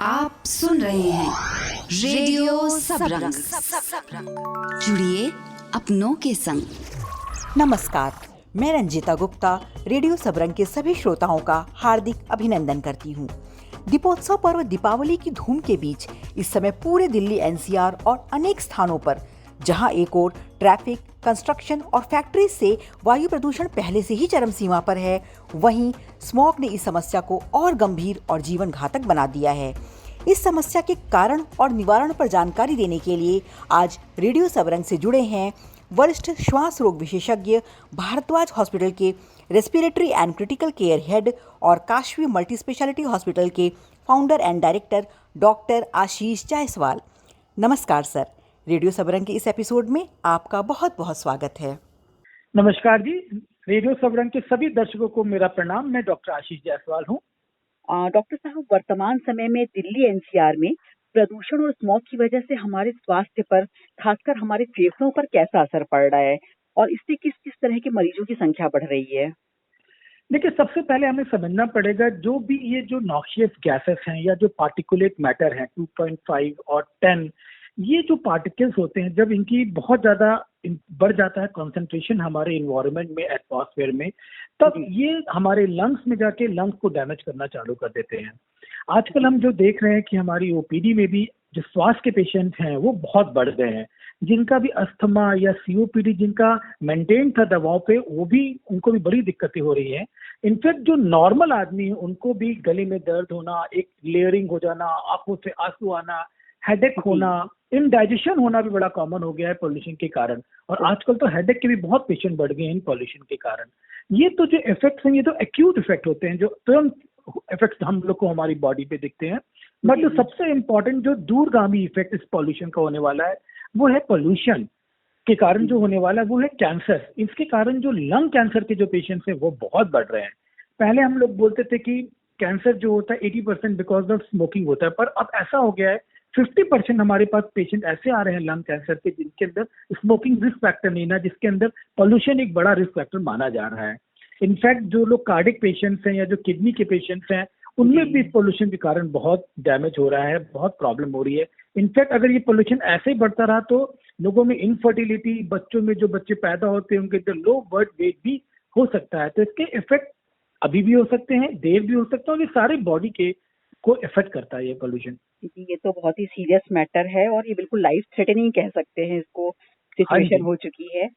आप सुन रहे हैं रेडियो सबरंग। जुड़िए अपनों के संग। नमस्कार, मैं रंजिता गुप्ता रेडियो सबरंग के सभी श्रोताओं का हार्दिक अभिनंदन करती हूँ। दीपोत्सव पर्व दीपावली की धूम के बीच इस समय पूरे दिल्ली एनसीआर और अनेक स्थानों पर जहां एक ओर ट्रैफिक, कंस्ट्रक्शन और फैक्ट्री से वायु प्रदूषण पहले से ही चरम सीमा पर है, वहीं स्मॉग ने इस समस्या को और गंभीर और जीवन घातक बना दिया है। इस समस्या के कारण और निवारण पर जानकारी देने के लिए आज रेडियो सबरंग से जुड़े हैं वरिष्ठ श्वास रोग विशेषज्ञ, भारद्वाज हॉस्पिटल के respiratory and critical care head और काशवी मल्टी स्पेशलिटी हॉस्पिटल के फाउंडर एंड डायरेक्टर डॉक्टर आशीष जायसवाल। नमस्कार सर, रेडियो सबरंग के इस एपिसोड में आपका बहुत बहुत स्वागत है। नमस्कार जी, रेडियो सबरंग के सभी दर्शकों को मेरा प्रणाम। मैं डॉक्टर आशीष जायसवाल हूँ। डॉक्टर साहब, वर्तमान समय में दिल्ली एनसीआर में प्रदूषण और स्मॉग की वजह से हमारे स्वास्थ्य पर, खासकर हमारे फेफड़ों पर कैसा असर पड़ रहा है और इससे किस किस तरह के मरीजों की संख्या बढ़ रही है? देखिए, सबसे पहले हमें समझना पड़ेगा जो भी ये जो नॉक्शियस गैसेस हैं या जो पार्टिकुलेट मैटर हैं 2.5 और 10, ये जो पार्टिकल्स होते हैं, जब इनकी बहुत ज्यादा बढ़ जाता है कंसंट्रेशन हमारे इन्वायरमेंट में, एटमॉस्फेयर में, तब ये हमारे लंग्स में जाके लंग्स को डैमेज करना चालू कर देते हैं। आजकल हम जो देख रहे हैं कि हमारी ओपीडी में भी जो श्वास के पेशेंट हैं वो बहुत बढ़ गए हैं। जिनका भी अस्थमा या सीओपीडी जिनका मेंटेन था दवाओं पे, वो भी उनको भी बड़ी दिक्कतें हो रही हैं। इनफैक्ट जो नॉर्मल आदमी है उनको भी गले में दर्द होना, एक लेयरिंग हो जाना, आंखों से आंसू आना, हेडेक होना, इनडाइजेशन होना भी बड़ा कॉमन हो गया है पॉल्यूशन के कारण। और आजकल तो हेडेक के भी बहुत पेशेंट बढ़ गए हैं इन पॉल्यूशन के कारण। ये तो जो इफेक्ट्स हैं, ये तो एक्यूट इफेक्ट होते हैं, जो तुरंत इफेक्ट्स हम लोग को हमारी बॉडी पे दिखते हैं। बट जो सबसे इम्पोर्टेंट जो दूरगामी इफेक्ट इस पॉल्यूशन का होने वाला है वो है पोल्यूशन के कारण जो होने वाला है वो है कैंसर। इसके कारण जो लंग कैंसर के जो पेशेंट्स हैं वो बहुत बढ़ रहे हैं। पहले हम लोग बोलते थे कि कैंसर जो होता है 80% बिकॉज ऑफ स्मोकिंग होता है, पर अब ऐसा हो गया है 50% हमारे पास पेशेंट ऐसे आ रहे हैं लंग कैंसर के जिनके अंदर स्मोकिंग रिस्क फैक्टर नहीं ना, जिसके अंदर पोल्यूशन एक बड़ा रिस्क फैक्टर माना जा रहा है। इनफैक्ट जो लोग कार्डिक पेशेंट्स हैं या जो किडनी के पेशेंट्स हैं, उनमें भी पोल्यूशन के कारण बहुत डैमेज हो रहा है, बहुत प्रॉब्लम हो रही है। इनफैक्ट अगर ये पोल्यूशन ऐसे ही बढ़ता रहा तो लोगों में इनफर्टिलिटी, बच्चों में जो बच्चे पैदा होते हैं उनके अंदर लो बर्थ वेट भी हो सकता है। तो इसके इफेक्ट अभी भी हो सकते हैं, देर भी हो सकता है, और ये सारे बॉडी के को इफेक्ट करता है ये पोल्यूशन। ये तो बहुत ही सीरियस मैटर है और ये बिल्कुल लाइफ थ्रेटनिंग कह सकते हैं इसको, सिचुएशन हो चुकी है।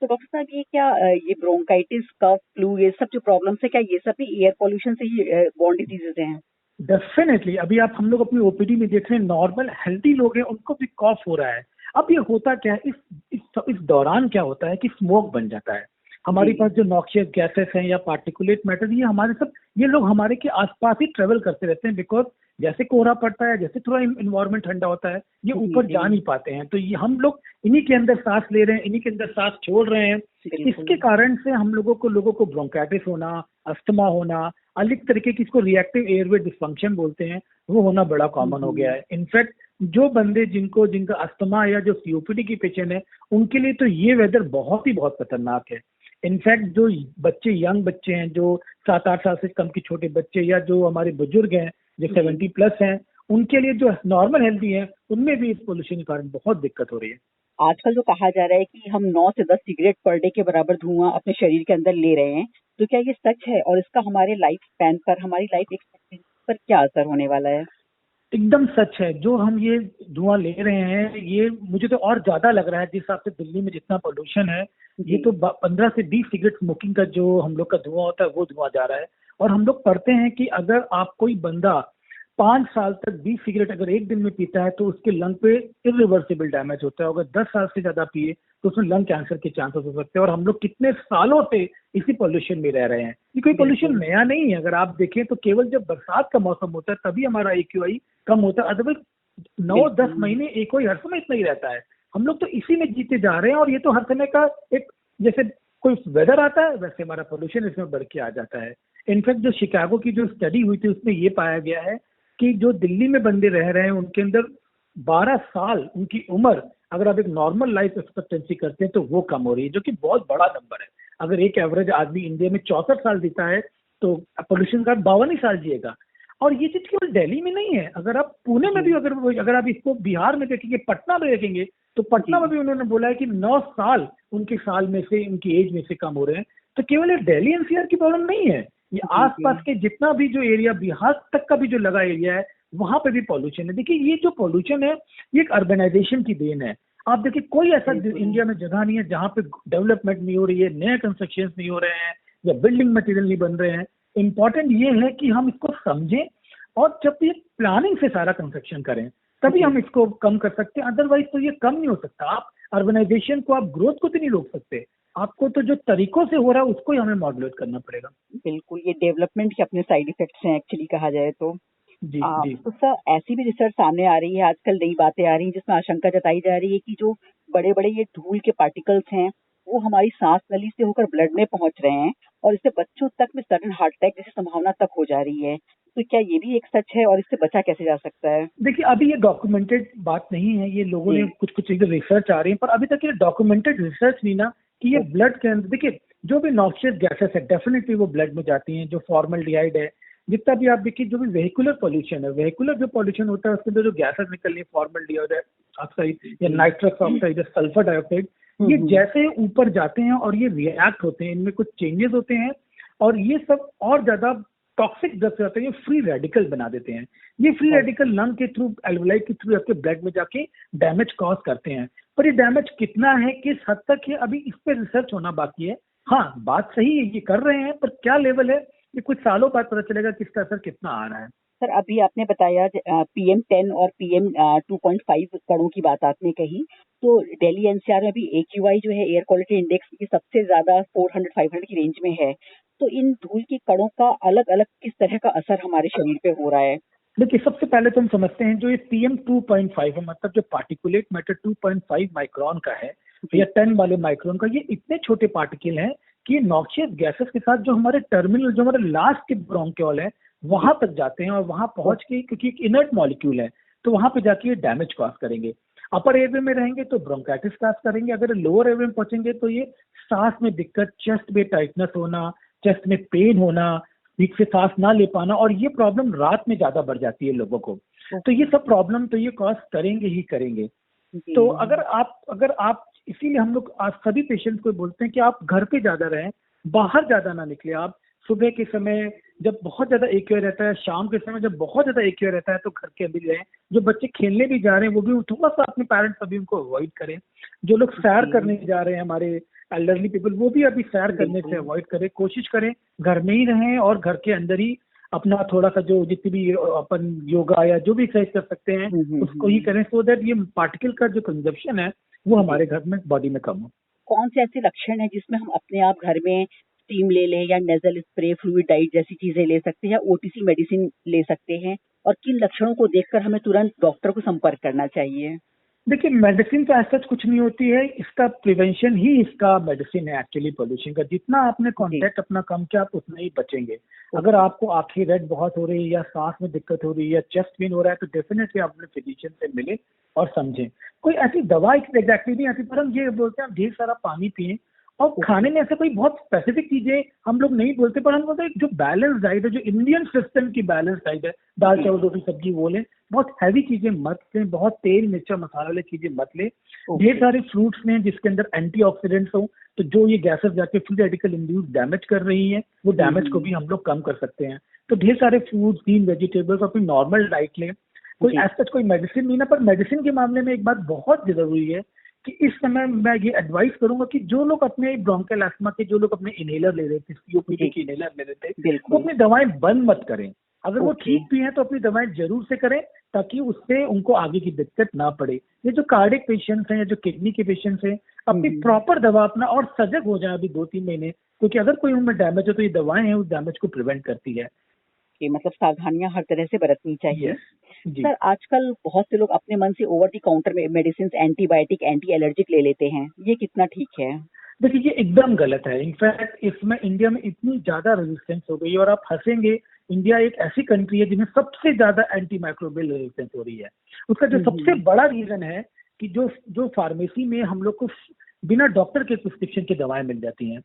तो डॉक्टर साहब, ये क्या ये ब्रोंकाइटिस, कफ, फ्लू, ये सब जो प्रॉब्लम्स है, क्या ये सब भी एयर पोल्यूशन से ही बॉर्न डिजीजेज हैं? डेफिनेटली। अभी आप हम लोग अपनी ओपीडी में देख रहे हैं, नॉर्मल हेल्दी लोग हैं उनको भी कॉफ हो रहा है। अब ये होता क्या है, इस दौरान क्या होता है कि स्मोक बन जाता है। हमारे पास जो नॉक्शियस गैसेस हैं या पार्टिकुलेट मैटर, ये लोग हमारे के आसपास ही ट्रेवल करते रहते हैं। बिकॉज जैसे कोहरा पड़ता है, जैसे थोड़ा इन्वायरमेंट ठंडा होता है, ये ऊपर जा नहीं पाते हैं। तो ये हम लोग इन्हीं के अंदर सांस ले रहे हैं, इन्हीं के अंदर सांस छोड़ रहे हैं। इसके कारण से हम लोगों को ब्रोंकाइटिस होना, अस्थमा होना, अलग तरीके की, इसको रिएक्टिव एयरवे डिसफंक्शन बोलते हैं, वो होना बड़ा कॉमन हो गया है। इनफैक्ट जो बंदे जिनका अस्थमा या जो सीओपीडी की पेशेंट है, उनके लिए तो ये वेदर बहुत खतरनाक है। इनफैक्ट जो बच्चे, यंग बच्चे हैं, जो 7-8 साल से कम के छोटे बच्चे, या जो हमारे बुजुर्ग हैं जो 70+ हैं, उनके लिए जो नॉर्मल हेल्दी है, उनमें भी इस पोल्यूशन के कारण बहुत दिक्कत हो रही है। आजकल जो कहा जा रहा है कि हम 9 से 10 सिगरेट पर डे के बराबर धुआं अपने शरीर के अंदर ले रहे हैं, तो क्या ये सच है और इसका हमारे लाइफ स्पैन पर, हमारी लाइफ एक्सपेक्टेंसी पर क्या असर होने वाला है? एकदम सच है। जो हम ये धुआं ले रहे हैं, ये मुझे तो और ज्यादा लग रहा है जिस हिसाब से दिल्ली में जितना पोल्यूशन है, ये तो 15 से 20 सिगरेट स्मोकिंग का जो हम लोग का धुआं होता है वो धुआं जा रहा है। और हम लोग पढ़ते हैं कि अगर आप कोई बंदा 5 साल तक 20 सिगरेट अगर एक दिन में पीता है तो उसके लंग पे इरिवर्सिबल डैमेज होता है। अगर 10 साल से ज्यादा पिए तो उसमें लंग कैंसर के चांसेस हो सकते हैं। और हम लोग कितने सालों से इसी पोल्यूशन में रह रहे हैं। ये कोई पोल्यूशन नया नहीं है। अगर आप देखें तो केवल जब बरसात का मौसम होता है तभी हमारा AQI कम होता है। अदरवाइज 9-10 महीने AQI हर समय इतना ही रहता है। हम लोग तो इसी में जीते जा रहे हैं। और ये तो हर समय का एक, जैसे कोई वेदर आता है वैसे हमारा पोल्यूशन इसमें बढ़ के आ जाता है। इनफैक्ट जो शिकागो की जो स्टडी हुई थी उसमें ये पाया गया है कि जो दिल्ली में बंदे रह रहे हैं उनके अंदर 12 साल उनकी उम्र, अगर आप एक नॉर्मल लाइफ एक्सपेक्टेंसी करते हैं तो वो कम हो रही है, जो कि बहुत बड़ा नंबर है। अगर एक एवरेज आदमी इंडिया में 64 साल जीता है तो पोल्यूशन का 52 ही साल जिएगा। और ये चीज केवल दिल्ली में नहीं है, अगर आप पुणे में भी अगर आप इसको बिहार में देखेंगे, पटना में देखेंगे, तो पटना में भी उन्होंने बोला है कि 9 साल उनके साल में से, उनकी एज में से कम हो रहे हैं। तो केवल ये दिल्ली एनसीआर की प्रॉब्लम नहीं है, ये आसपास के जितना भी जो एरिया, बिहार तक का भी जो लगा एरिया है, वहां पे भी पॉल्यूशन है। देखिए ये जो पॉल्यूशन है ये एक अर्बनाइजेशन की देन है। आप देखिए कोई ऐसा इंडिया में जगह नहीं है जहाँ पे डेवलपमेंट नहीं हो रही है, नए कंस्ट्रक्शन नहीं हो रहे हैं या बिल्डिंग मटेरियल नहीं बन रहे हैं। इम्पोर्टेंट ये है कि हम इसको समझें और जब ये प्लानिंग से सारा कंस्ट्रक्शन करें तभी हम इसको कम कर सकते हैं, अदरवाइज तो ये कम नहीं हो सकता। आप अर्बनाइजेशन को, आप ग्रोथ को तो नहीं रोक सकते, आपको तो जो तरीकों से हो रहा है उसको ही हमें मॉड्यूलेट करना पड़ेगा। बिल्कुल, ये डेवलपमेंट के अपने साइड इफेक्ट्स हैं एक्चुअली कहा जाए तो। जी जी। तो सर ऐसी भी रिसर्च सामने आ रही है आजकल, नई बातें आ रही हैं जिसमें आशंका जताई जा रही है कि जो बड़े बड़े ये धूल के पार्टिकल्स हैं वो हमारी सांस नली से होकर ब्लड में पहुंच रहे हैं और इससे बच्चों तक में सडन हार्ट अटैक जैसी संभावना तक हो जा रही है। तो क्या ये भी एक सच है और इससे बचा कैसे जा सकता है? देखिए अभी ये डॉक्यूमेंटेड बात नहीं है, ये लोगों ने कुछ कुछ चीजें रिसर्च आ रही है, पर अभी तक ये डॉक्यूमेंटेड रिसर्च नहीं ना कि ये ब्लड के अंदर, देखिए जो भी नॉक्सियस गैसेस है डेफिनेटली वो ब्लड में जाती हैं। जो फॉर्मल्डिहाइड है, जितना भी आप देखिए, जो भी वेहिकुलर पॉल्यूशन है, वेहिकुलर जो पॉल्यूशन होता है उसके अंदर जो गैसेस निकल रही है, फॉर्मल्डिहाइड ऑक्साइड या नाइट्रस ऑक्साइड या सल्फर डाइऑक्साइड, ये जैसे ऊपर जाते हैं और ये रिएक्ट होते हैं, इनमें कुछ चेंजेस होते हैं और ये सब और ज्यादा टॉक्सिक ड्रग्स होते हैं, ये फ्री रेडिकल बना देते हैं। ये फ्री रेडिकल लंग के थ्रू, एल्वोलाई के थ्रू आपके ब्लड में जाके डैमेज कॉज करते हैं। पर ये डैमेज कितना है, किस हद तक है, अभी इस पे रिसर्च होना बाकी है। हाँ बात सही है, ये कर रहे हैं, पर क्या लेवल है ये कुछ सालों बाद पता चलेगा कि इसका असर कितना आ रहा है। सर अभी आपने बताया PM10 और PM2.5 कणों की बात आपने कही, तो दिल्ली एनसीआर में भी AQI जो है एयर क्वालिटी इंडेक्स की सबसे ज्यादा 400-500 की रेंज में है। तो इन धूल के कणों का अलग अलग किस तरह का असर हमारे शरीर पे हो रहा है? देखिए सबसे पहले तो हम समझते हैं जो ये PM2.5 है, मतलब जो पार्टिकुलेट मैटर 2.5 माइक्रोन का है या 10 वाले माइक्रोन का, ये इतने छोटे पार्टिकल हैं कि ये नॉक्सियस गैसेस के साथ जो हमारे टर्मिनल, जो हमारे लास्ट के ब्रोंकियोल है, वहां तक जाते हैं और वहां पहुंच के, क्योंकि एक इनर्ट मॉलिक्यूल है, तो वहां पे जाके ये डैमेज कॉज करेंगे। अपर एयरवे में रहेंगे तो ब्रोंकाइटिस कॉज करेंगे, अगर लोअर एयरवे में पहुंचेंगे तो ये सांस में दिक्कत, चेस्ट में टाइटनेस होना, चेस्ट में पेन होना, ठीक से सांस ना ले पाना, और ये प्रॉब्लम रात में ज्यादा बढ़ जाती है लोगों को। तो ये सब प्रॉब्लम तो ये कॉज करेंगे ही करेंगे। तो अगर आप इसीलिए हम लोग आज सभी पेशेंट्स को बोलते हैं कि आप घर पे ज्यादा रहें, बाहर ज्यादा ना निकले। आप सुबह के समय जब बहुत ज्यादा AQI रहता है, शाम के समय जब बहुत ज्यादा AQI रहता है, तो घर के अंदर रहें। जो बच्चे खेलने भी जा रहे हैं वो भी थोड़ा सा अपने पेरेंट्स अभी उनको अवॉइड करें। जो लोग सैर करने जा रहे हैं, हमारे एल्डरली पीपल, वो भी अभी सैर करने से अवॉइड करें, कोशिश करें घर में ही रहें और घर के अंदर ही अपना थोड़ा सा जो जितनी भी अपन योगा या जो भी एक्सरसाइज कर सकते हैं उसको ही करें, सो दैट ये पार्टिकल का जो कंजप्शन है वो हमारे घर में, बॉडी में कम हो। कौन से ऐसे लक्षण हैं जिसमें हम अपने आप घर में स्टीम ले लें या नेजल स्प्रे, फ्लूइड डाइट जैसी चीजें ले सकते हैं या OTC मेडिसिन ले सकते हैं, और किन लक्षणों को देखकर हमें तुरंत डॉक्टर को संपर्क करना चाहिए? देखिए मेडिसिन तो ऐसा कुछ नहीं होती है, इसका प्रिवेंशन ही इसका मेडिसिन है एक्चुअली पोल्यूशन का। जितना आपने कांटेक्ट अपना कम किया आप उतना ही बचेंगे। अगर आपको आंखें रेड बहुत हो रही है या सांस में दिक्कत हो रही है या चेस्ट पेन हो रहा है तो डेफिनेटली आप अपने फिजिशियन से मिले और समझें। कोई ऐसी दवा एग्जैक्टली नहीं आती, पर हम ये बोलते हैं ढेर सारा पानी पिए और खाने में ऐसे कोई बहुत स्पेसिफिक चीजें हम लोग नहीं बोलते, पर हम बोलते हैं जो बैलेंस डाइट है, जो इंडियन सिस्टम की बैलेंस डाइट है, दाल चावल रोटी सब्जी वो लें, बहुत हैवी चीजें मत लें, बहुत तेल मिर्चा मसाला वाली चीजें मत लें। ढेर सारे फ्रूट्स लें जिसके अंदर एंटीऑक्सीडेंट्स हो, तो जो ये गैसेस जाके फ्री रेडिकल इंड्यूस डैमेज कर रही है वो डैमेज को भी हम लोग कम कर सकते हैं। तो ढेर सारे फ्रूट्स, ग्रीन वेजिटेबल्स, अपनी नॉर्मल डाइट लें। कोई ऐसा कोई मेडिसिन नहीं ना, पर मेडिसिन के मामले में एक बात बहुत जरूरी है कि इस समय मैं ये एडवाइस करूंगा कि जो लोग अपने ब्रोंकियल अस्थमा के, जो लोग अपने इनहेलर ले रहे थे, COPD के इनहेलर ले रहे थे, वो अपनी दवाएं बंद मत करें। अगर वो ठीक भी हैं तो अपनी दवाएं जरूर से करें ताकि उससे उनको आगे की दिक्कत ना पड़े। ये जो कार्डियक पेशेंट्स हैं या जो किडनी के पेशेंट्स हैं, अपनी प्रॉपर दवा अपना और सजग हो जाए अभी 2-3 महीने, क्योंकि अगर कोई उनमें डैमेज हो तो ये दवाएं हैं उस डैमेज को प्रिवेंट करती है। मतलब सावधानियां हर तरह से बरतनी चाहिए। जी। सर आजकल बहुत से लोग अपने मन से over the counter medicine, antibiotic, anti allergic ले लेते हैं, ये कितना ठीक है? देखिए ये एकदम गलत है। इनफैक्ट इसमें इंडिया में इतनी ज्यादा रेजिस्टेंस हो गई है, और आप हंसेंगे, इंडिया एक ऐसी कंट्री है जिसमें सबसे ज्यादा एंटी माइक्रोबियल रेजिस्टेंस हो रही है। उसका जो सबसे बड़ा रीजन है कि जो फार्मेसी में हम लोग को बिना डॉक्टर के प्रिस्क्रिप्शन की दवाएं मिल जाती हैं।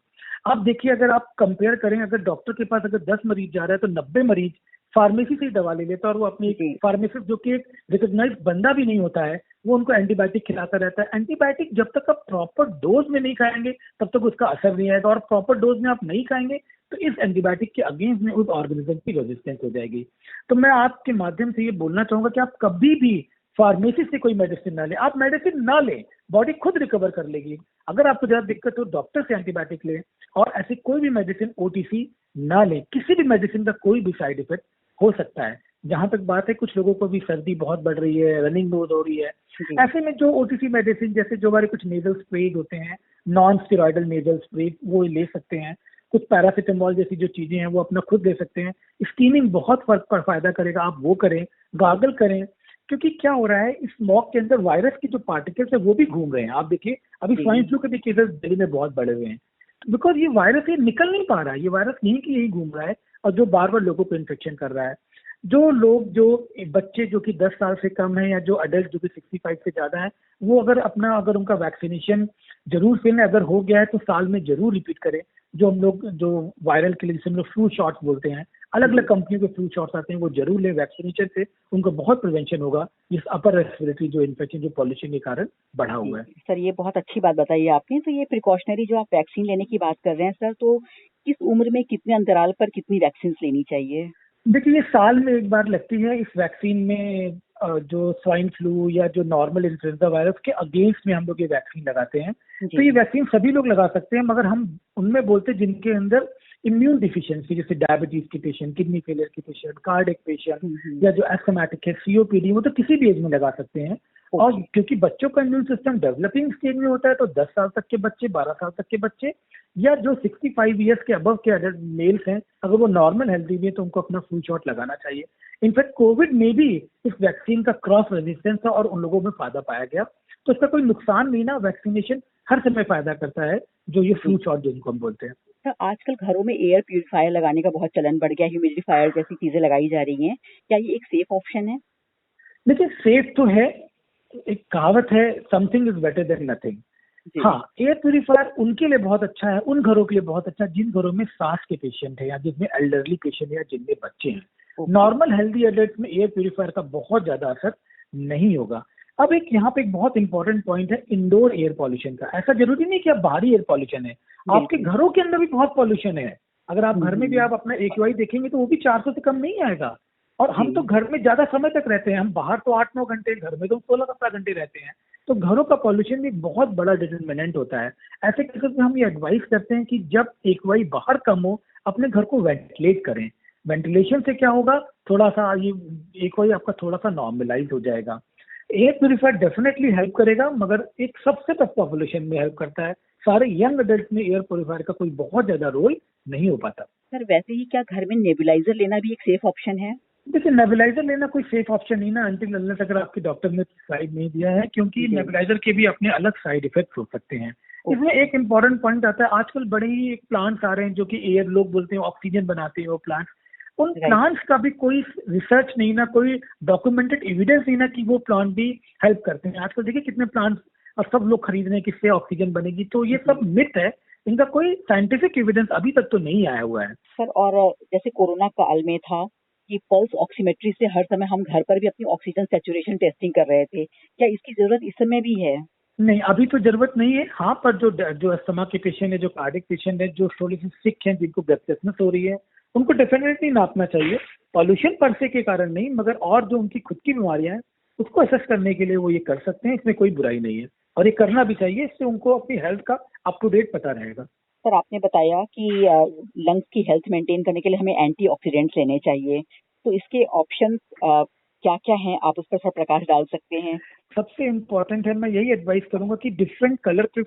आप देखिए, अगर आप कंपेयर करें, अगर डॉक्टर के पास अगर 10 मरीज जा रहा है तो 90 मरीज फार्मेसी से ही दवा ले लेता है, और वो अपनी जी। फार्मासिस्ट जो कि एक रिकॉग्नाइज्ड बंदा भी नहीं होता है, वो उनको एंटीबायोटिक खिलाता रहता है। एंटीबायोटिक जब तक आप प्रॉपर डोज में नहीं खाएंगे तब तक उसका असर नहीं आएगा, और प्रॉपर डोज में आप नहीं खाएंगे तो इस एंटीबायोटिक के अगेंस्ट में उस ऑर्गेनिज्म की रेजिस्टेंस हो जाएगी। तो मैं आपके माध्यम से ये बोलना चाहूंगा कि आप कभी भी फार्मेसी से कोई मेडिसिन ना लें। आप मेडिसिन ना लें, बॉडी खुद रिकवर कर लेगी। अगर आपको ज्यादा दिक्कत हो, डॉक्टर से एंटीबायोटिक लें, और ऐसी कोई भी मेडिसिन ओटीसी ना लें। किसी भी मेडिसिन का कोई भी साइड इफेक्ट हो सकता है। जहां तक बात है, कुछ लोगों को भी सर्दी बहुत बढ़ रही है, रनिंग नोज हो रही है, ऐसे में जो ओटीसी मेडिसिन, जैसे जो हमारे कुछ नेजल स्प्रे होते हैं, नॉन स्टेरॉइडल नेजल स्प्रे, वो ले सकते हैं। कुछ पैरासिटामोल जैसी जो चीजें हैं वो अपना खुद ले सकते हैं। स्टीमिंग बहुत फर्क पर फायदा करेगा, आप वो करें। गार्गल करें, क्योंकि क्या हो रहा है, इस स्मॉग के अंदर वायरस की जो पार्टिकल्स है वो भी घूम रहे हैं। आप देखिए, अभी स्वाइन फ्लू के भी केसेस दिल्ली में बहुत बढ़े हुए हैं, बिकॉज ये वायरस ये निकल नहीं पा रहा है। ये वायरस यहीं की यहीं घूम रहा है, और जो बार बार लोगों को इन्फेक्शन कर रहा है। जो लोग, जो बच्चे जो कि 10 साल से कम है, या जो अडल्ट जो कि 65 से ज्यादा है, वो अगर उनका वैक्सीनेशन जरूर से अगर हो गया है तो साल में जरूर रिपीट करें। जो हम लोग जो वायरल के लिए जिसे हम लोग फ्लू शॉट्स बोलते हैं, अलग अलग कंपनियों के फ्लू शॉट्स आते हैं, वो जरूर ले। वैक्सीनेशन से उनको बहुत प्रिवेंशन होगा इस अपर रेस्पिरेटरी जो इन्फेक्शन जो पॉल्यूशन के कारण बढ़ा हुआ है। सर, ये बहुत अच्छी बात बताई आपने। तो ये प्रिकॉशनरी जो आप वैक्सीन लेने की बात कर रहे हैं सर, तो किस उम्र में कितने अंतराल पर कितनी वैक्सीन लेनी चाहिए? देखिए, ये साल में एक बार लगती है। इस वैक्सीन में जो स्वाइन फ्लू या जो नॉर्मल इन्फ्लुएंजा वायरस के अगेंस्ट में हम लोग ये वैक्सीन लगाते हैं। तो ये वैक्सीन सभी लोग लगा सकते हैं, मगर हम उनमें बोलते हैं जिनके अंदर इम्यून डिफिशियंसी, जैसे डायबिटीज के पेशेंट, किडनी फेलियर के पेशेंट, कार्डियक पेशेंट, या जो एस्थमेटिक है, सीओपीडी, वो तो किसी भी एज में लगा सकते हैं। और क्योंकि बच्चों का इम्यून सिस्टम डेवलपिंग स्टेज में होता है, तो 10 साल तक के बच्चे, 12 साल तक के बच्चे, या जो 65 ईयर्स के अबव के अडल्ट मेल्स हैं, अगर वो नॉर्मल हेल्दी भी है तो उनको अपना फ्लू शॉट लगाना चाहिए। इनफैक्ट कोविड में भी इस वैक्सीन का क्रॉस रेजिस्टेंस था और उन लोगों में फायदा पाया गया। तो इसका कोई नुकसान नहीं ना, वैक्सीनेशन हर समय फायदा करता है, जो ये फ्लू शॉट जिनको हम बोलते हैं। सर, आजकल घरों में एयर प्यूरिफायर लगाने का बहुत चलन बढ़ गया है, ह्यूमिडिफायर जैसी चीजें लगाई जा रही हैं। क्या ये एक सेफ ऑप्शन है? देखिए, सेफ तो है। एक कहावत है, something is better than nothing. हाँ, एयर प्यूरिफायर उनके लिए बहुत अच्छा है, उन घरों के लिए बहुत अच्छा है जिन घरों में सांस के पेशेंट है, या जिनमें एल्डरली पेशेंट है, या जिनमें बच्चे हैं। नॉर्मल हेल्दी एडल्ट में एयर प्यूरिफायर का बहुत ज्यादा असर नहीं होगा। अब एक यहाँ पे एक बहुत इंपॉर्टेंट पॉइंट है इंडोर एयर पॉल्यूशन का। ऐसा जरूरी नहीं कि आप बाहरी एयर पॉल्यूशन है, आपके घरों के अंदर भी बहुत पॉल्यूशन है। अगर आप घर में भी आप अपना AQI देखेंगे तो वो भी 400 से कम नहीं आएगा। और हम तो घर में ज्यादा समय तक रहते हैं, हम बाहर तो 8-9 घंटे, घर में तो 16-17 घंटे रहते हैं। तो घरों का पॉल्यूशन भी एक बहुत बड़ा डिटरमिनेंट होता है। ऐसे केसेस में हम ये एडवाइस करते हैं कि जब AQI बाहर कम हो, अपने घर को वेंटिलेट करें। वेंटिलेशन से क्या होगा, थोड़ा सा ये AQI आपका थोड़ा सा नॉर्मलाइज हो जाएगा। एयर प्यूरिफायर डेफिनेटली हेल्प करेगा, मगर एक सबसे टफ पॉपुलेशन में हेल्प करता है। सारे यंग अडल्ट में एयर प्यूरिफायर का कोई बहुत ज्यादा रोल नहीं हो पाता। सर, वैसे ही क्या घर में नेबुलाइजर लेना भी एक सेफ ऑप्शन है? देखिए, नेबुलाइजर लेना कोई सेफ ऑप्शन नहीं ना, अंटिल अनलेस अगर आपके डॉक्टर ने साइड नहीं दिया है, क्योंकि नेबुलाइजर के भी अपने अलग साइड इफेक्ट हो सकते हैं। इसमें एक इम्पॉर्टेंट पॉइंट आता है, आजकल बड़े ही प्लांट्स आ रहे हैं जो कि एयर, लोग बोलते हैं ऑक्सीजन बनाते हैं वो प्लांट्स। उन प्लांट्स का भी कोई रिसर्च नहीं ना, कोई डॉक्यूमेंटेड एविडेंस नहीं ना कि वो प्लांट भी हेल्प करते हैं। आजकल देखिए कितने प्लांट्स और सब लोग खरीद रहे हैं, किससे ऑक्सीजन बनेगी। तो ये सब मिथ है, इनका कोई साइंटिफिक एविडेंस अभी तक तो नहीं आया हुआ है। सर, और जैसे कोरोना काल में था कि पल्स ऑक्सीमेट्री से हर समय हम घर पर भी अपनी ऑक्सीजन सैचुरेशन टेस्टिंग कर रहे थे, क्या इसकी जरूरत इस समय भी है? नहीं, अभी तो जरूरत नहीं है। हाँ, पर जो अस्थमा के पेशेंट है, जो कार्डियक पेशेंट है, जो थोड़ी सी सिक है, जिनको ब्रेथलेसनेस हो रही है, उनको डेफिनेटली नापना चाहिए। पॉल्यूशन पर से के कारण नहीं, मगर और जो उनकी खुद की बीमारियां हैं उसको असेस करने के लिए वो ये कर सकते हैं। इसमें कोई बुराई नहीं है और ये करना भी चाहिए। इससे उनको अपनी हेल्थ का अप टू डेट पता रहेगा। सर, आपने बताया कि लंग्स की हेल्थ मेंटेन करने के लिए हमें एंटीऑक्सीडेंट्स लेने चाहिए, तो इसके ऑप्शंस क्या क्या हैं? आप उस पर थोड़ा प्रकाश डाल सकते हैं? सबसे इम्पोर्टेंट है, मैं यही एडवाइस करूंगा कि डिफरेंट कलर के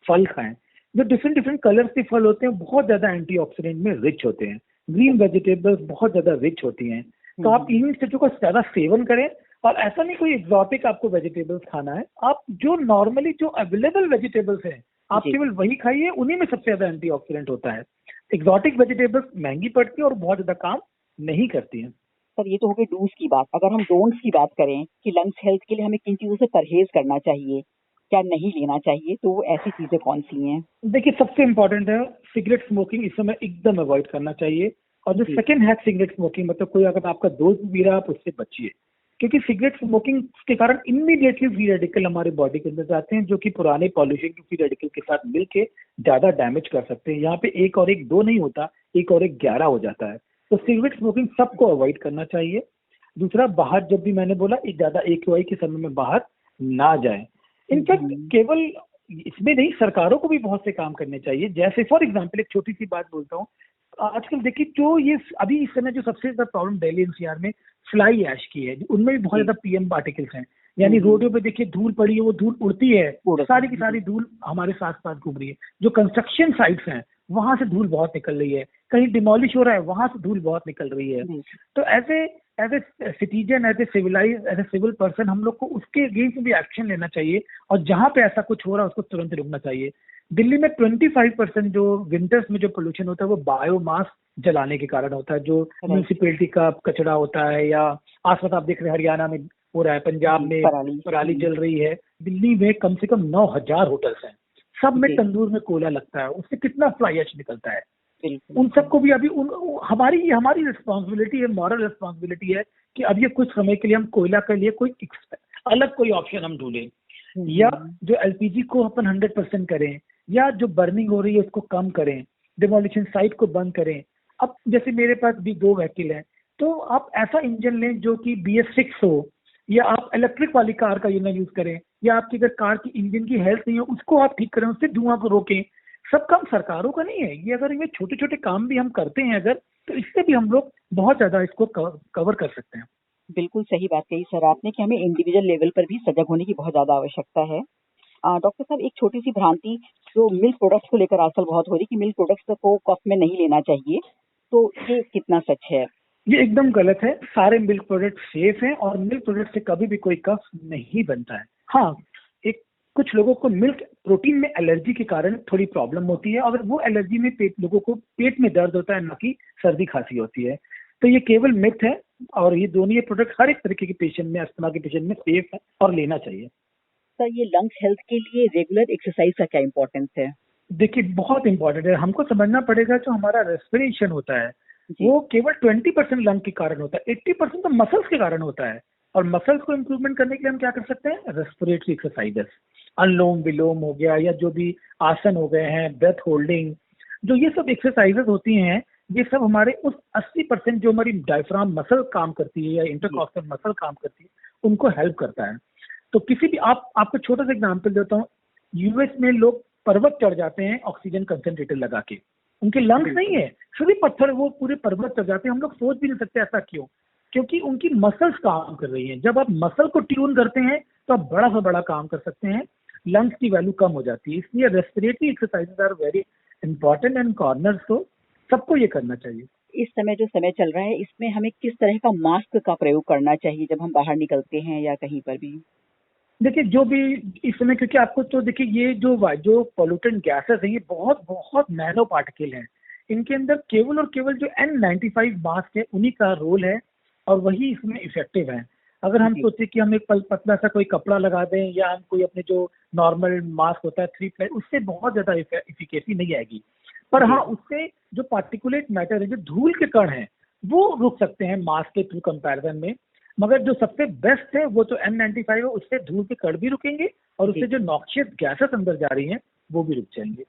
फल खाएं। जो डिफरेंट कलर के फल होते हैं बहुत ज्यादा एंटीऑक्सीडेंट में रिच होते हैं। ग्रीन वेजिटेबल्स बहुत ज्यादा रिच होती हैं, तो आप इन चीजों का ज्यादा सेवन करें। और ऐसा नहीं कोई एग्जॉटिक आपको वेजिटेबल्स खाना है, आप जो नॉर्मली जो अवेलेबल वेजिटेबल्स हैं आप केवल वही खाइए, उन्हीं में सबसे ज्यादा एंटीऑक्सीडेंट होता है। एग्जॉटिक वेजिटेबल्स महंगी पड़ती है और बहुत ज्यादा काम नहीं करती हैं। सर, ये तो हो गई डूज की बात। अगर हम डोंट्स की बात करें कि लंग्स हेल्थ के लिए हमें किन चीजों से परहेज करना चाहिए? क्या नहीं लेना चाहिए, तो वो ऐसी चीजें कौन सी हैं? देखिए, सबसे इम्पोर्टेंट है सिगरेट स्मोकिंग, इस समय एकदम अवॉइड करना चाहिए। और जो जी। सेकंड है सिगरेट स्मोकिंग, मतलब कोई अगर आपका दोस्त भी रहा, आप उससे बचिए, क्योंकि सिगरेट स्मोकिंग के कारण इमीडिएटली फ्री रेडिकल हमारे बॉडी के अंदर जाते हैं, जो कि पुराने पॉल्यूशन के फ्री रेडिकल के साथ मिलके ज्यादा डैमेज कर सकते हैं। यहाँ पे एक और एक दो नहीं होता, एक और एक 11 हो जाता है। तो सिगरेट स्मोकिंग सबको अवॉइड करना चाहिए। दूसरा, बाहर जब भी मैंने बोला ज्यादा AQI के समय में बाहर ना जाए। इनफैक्ट केवल इसमें नहीं, सरकारों को भी बहुत से काम करने चाहिए। जैसे फॉर एग्जांपल एक छोटी सी बात बोलता हूँ, आजकल देखिए जो ये अभी इस समय जो सबसे ज्यादा प्रॉब्लम दिल्ली NCR में फ्लाई ऐश की है, उनमें भी बहुत ज्यादा PM पार्टिकल्स हैं। यानी रोडों पे देखिए धूल पड़ी है, वो धूल उड़ती है, सारी की सारी धूल हमारे साथ साथ घूम रही है। जो कंस्ट्रक्शन साइट्स हैं वहां से धूल बहुत निकल रही है, कहीं डिमोलिश हो रहा है वहां से धूल बहुत निकल रही है। तो as a citizen, as a civilise, as a civil person, हम लोग को उसके अगेंस्ट भी एक्शन लेना चाहिए, और जहां पे ऐसा कुछ हो रहा है उसको तुरंत रुकना चाहिए। दिल्ली में 25% जो विंटर्स में जो पोल्यूशन होता है वो बायोमास जलाने के कारण होता है, जो म्यूनिसिपैलिटी का कचरा होता है, या आसपास आप देख रहे हैं हरियाणा में हो रहा है, पंजाब में पराली जल रही है। दिल्ली में कम से कम 9,000 होटल्स हैं, सब में तंदूर में कोयला लगता है, उससे कितना फ्लाई ऐश निकलता है। उन सबको भी अभी हमारी रिस्पॉन्सिबिलिटी है, मॉरल रिस्पॉन्सिबिलिटी है कि अब ये कुछ समय के लिए हम कोयला के लिए कोई अलग कोई ऑप्शन हम ढूंढें, या जो LPG को अपन 100% करें, या जो बर्निंग हो रही है उसको कम करें, डिमोलिशन साइट को बंद करें। अब जैसे मेरे पास भी 2 व्हीकल हैं, तो आप ऐसा इंजन लें जो कि BS6 हो, या आप इलेक्ट्रिक वाली कार का यूज करें, या आपकी अगर कार की इंजन की हेल्थ नहीं है उसको आप ठीक करें, उससे धुआं को रोकें। सब काम सरकारों का नहीं है ये, अगर ये छोटे छोटे काम भी हम करते हैं अगर, तो इससे भी हम लोग बहुत ज्यादा इसको कवर कर सकते हैं। बिल्कुल सही बात कही सर आपने कि हमें इंडिविजुअल लेवल पर भी सजग होने की बहुत ज्यादा आवश्यकता है। डॉक्टर साहब, एक छोटी सी भ्रांति जो मिल्क प्रोडक्ट्स को लेकर आजकल बहुत हो रही कि मिल्क प्रोडक्ट्स को कफ में नहीं लेना चाहिए, तो ये कितना सच है? ये एकदम गलत है। सारे मिल्क प्रोडक्ट सेफ हैं, और मिल्क प्रोडक्ट से कभी भी कोई कफ नहीं बनता है। हाँ, कुछ लोगों को मिल्क प्रोटीन में एलर्जी के कारण थोड़ी प्रॉब्लम होती है, और वो एलर्जी में लोगों को पेट में दर्द होता है, ना कि सर्दी खांसी होती है। तो ये केवल मिथ है, और ये दोनों प्रोडक्ट हर एक तरीके के पेशेंट में, अस्थमा के पेशेंट में सेफ है और लेना चाहिए। सर, ये लंग्स हेल्थ के लिए रेगुलर एक्सरसाइज का क्या इम्पोर्टेंस है? देखिए, बहुत इंपॉर्टेंट है। हमको समझना पड़ेगा जो हमारा रेस्पिरेशन होता है वो केवल 20% लंग के कारण होता है, 80% तो मसल्स के कारण होता है। और मसल्स को इम्प्रूवमेंट करने के लिए हम क्या कर सकते हैं? रेस्पिरेटरी एक्सरसाइजेस, अनुलोम विलोम हो गया, या जो भी आसन हो गए हैं, ब्रेथ होल्डिंग, जो ये सब एक्सरसाइजेस होती हैं, ये सब हमारे उस 80% जो हमारी डायफ्राम मसल काम करती है या इंटरकॉस्टल मसल काम करती है, उनको हेल्प करता है। तो किसी भी आपको छोटा सा एग्जाम्पल देता हूँ। US में लोग पर्वत चढ़ जाते हैं ऑक्सीजन कंसंट्रेटर लगा के, उनके लंग्स नहीं है, सिर्फ पत्थर, वो पूरे पर्वत चढ़ जाते हैं। हम लोग सोच भी नहीं सकते ऐसा क्यों, क्योंकि उनकी मसल्स काम कर रही हैं। जब आप मसल को ट्यून करते हैं तो आप बड़ा से बड़ा काम कर सकते हैं, लंग्स की वैल्यू कम हो जाती है। इसलिए respiratory exercises are very important and corners, तो सबको ये करना चाहिए। इस समय जो समय चल रहा है, इसमें हमें किस तरह का मास्क का प्रयोग करना चाहिए जब हम बाहर निकलते हैं या कहीं पर भी? देखिए, जो भी इस समय, क्योंकि आपको तो देखिए ये जो पोल्यूटेंट गैसेस हैं, ये बहुत बहुत नैनो पार्टिकल हैं। इनके अंदर केवल और केवल जो N95 मास्क है उन्हीं का रोल है, और वही इसमें इफेक्टिव है। अगर हम सोचे कि हम एक पतला सा कोई कपड़ा लगा दें, या हम कोई अपने जो नॉर्मल मास्क होता है 3 प्लाई, उससे बहुत ज्यादा इफिकेसी नहीं आएगी। पर हाँ, उससे जो पार्टिकुलेट मैटर है, जो धूल के कण हैं, वो रुक सकते हैं मास्क के थ्रू कंपैरिजन में। मगर जो सबसे बेस्ट है वो तो N95 है, उससे धूल के कण भी रुकेंगे, और उससे जो नॉक्शियस गैसेस अंदर जा रही हैं वो भी रुक जाएंगे।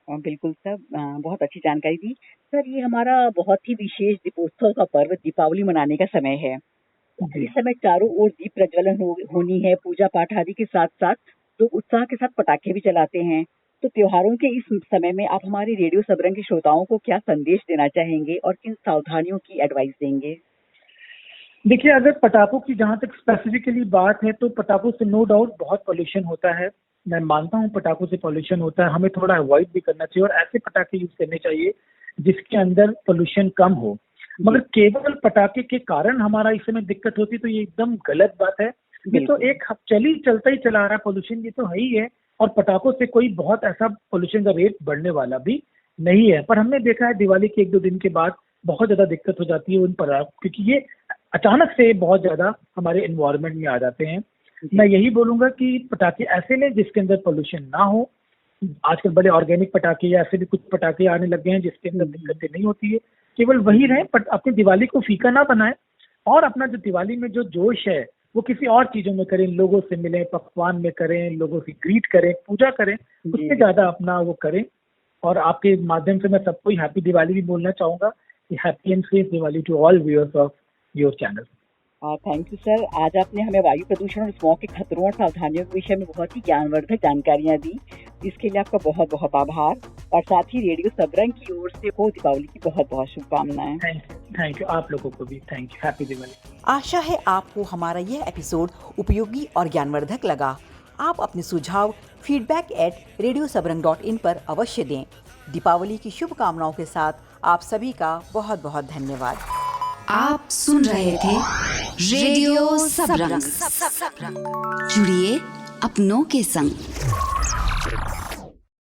बिल्कुल सर, बहुत अच्छी जानकारी दी सर। ये हमारा बहुत ही विशेष दीपोत्सव का पर्व दीपावली मनाने का समय है। इस समय चारों ओर दीप प्रज्वलन होनी है, पूजा पाठ आदि के साथ साथ लोग उत्साह के साथ पटाखे भी चलाते हैं। तो त्योहारों के इस समय में आप हमारे रेडियो सबरंग के श्रोताओं को क्या संदेश देना चाहेंगे और किन सावधानियों की एडवाइस देंगे? देखिए, अगर पटाखों की जहाँ तक स्पेसिफिकली बात है, तो पटाखों से नो डाउट बहुत पोल्यूशन होता है। मैं मानता हूँ पटाखों से पोल्यूशन होता है, हमें थोड़ा अवॉइड भी करना चाहिए, और ऐसे पटाखे यूज करने चाहिए जिसके अंदर पोल्यूशन कम हो। मगर केवल पटाखे के कारण हमारा इस समय दिक्कत होती, तो ये एकदम गलत बात है। ये तो एक चलता ही चला रहा पोल्यूशन, ये तो है ही है। और पटाखों से कोई बहुत ऐसा पोल्यूशन का रेट बढ़ने वाला भी नहीं है। पर हमने देखा है दिवाली के 1-2 दिन के बाद बहुत ज्यादा दिक्कत हो जाती है उन पटाखों, क्योंकि ये अचानक से बहुत ज्यादा हमारे एनवायरनमेंट में आ जाते हैं। मैं यही बोलूंगा कि पटाखे ऐसे लें जिसके अंदर पोल्यूशन ना हो। आजकल बड़े ऑर्गेनिक पटाखे या ऐसे भी कुछ पटाखे आने लग गए हैं जिसके अंदर दिक्कतें नहीं होती है। केवल वही रहें, बट अपनी दिवाली को फीका ना बनाएं और अपना जो दिवाली में जो जोश है वो किसी और चीजों में करें, लोगों से मिलें, पकवान में करें, लोगों से ग्रीट करें, पूजा करें, उससे ज्यादा अपना वो करें। और आपके माध्यम से मैं सबको हैप्पी दिवाली भी बोलना चाहूंगा कि happy and safe Diwali to all viewers of your channel. Thank you sir. आज आपने हमें वायु प्रदूषण और स्मॉग के खतरों और सावधानियों के विषय में बहुत ही ज्ञानवर्धक जानकारियां दी। इसके लिए आपका बहुत बहुत आभार और साथ ही रेडियो सबरंग की ओर से हो दीपावली की बहुत बहुत शुभकामनाएं। थैंक यू, आप लोगों को भी थैंक यू। हैप्पी दिवाली। आशा है आपको हमारा यह एपिसोड उपयोगी और ज्ञानवर्धक लगा। आप अपने सुझाव feedback@radiosabran.in पर अवश्य दें। दीपावली की शुभकामनाओं के साथ आप सभी का बहुत बहुत धन्यवाद। आप सुन रहे थे रेडियो सबरंग। जुड़िए अपनों के संग।